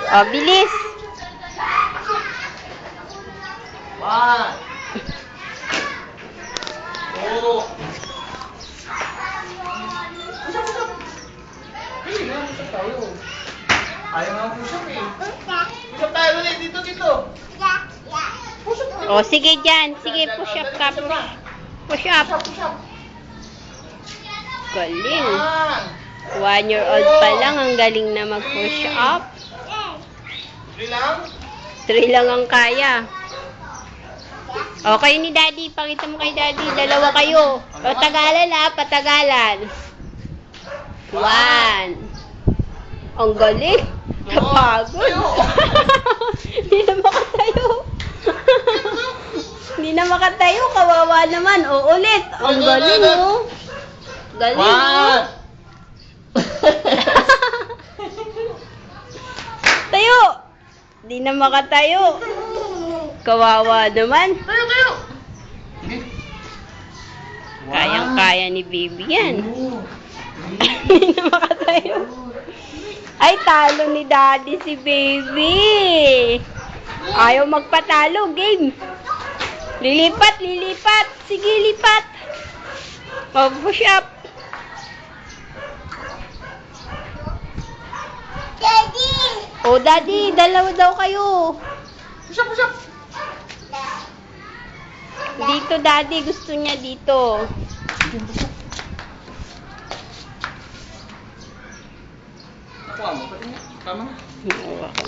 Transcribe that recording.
Oh, bilis. One. Two. Push-up, push-up. Hindi na, push-up tayo. Ayaw nga push-up eh. Push-up tayo ulit. Dito, dito. Push-up tayo. Oh, sige dyan. Sige, push up ka. Push up. Push-up. Galing. One. 1-year-old pa lang. Ang galing na mag-push up. Three lang. 3 lang ang kaya. Okay ni Daddy. Pakita mo kay Daddy. Dalawa kayo. Patagalan ha. Patagalan. 1. Ang galing. Napagod. Hindi na makatayo. Hindi na makatayo. Kawawa naman. O, ulit. Ang galing, oh. Galing, oh. Tayo. Hindi na makatayo. Kawawa naman. Tayo, tayo. Kayang-kaya ni Baby yan. Hindi na makatayo. Ay, talo ni Daddy si Baby. Ayaw magpatalo. Game. Lilipat, lilipat. Sige, lipat. Mag-push up. Daddy! Oh, Daddy, dalawa daw kayo. Push-up, push-up. Dito, Daddy. Gusto niya dito. Nakuha mo. Tama na. Oo, ako.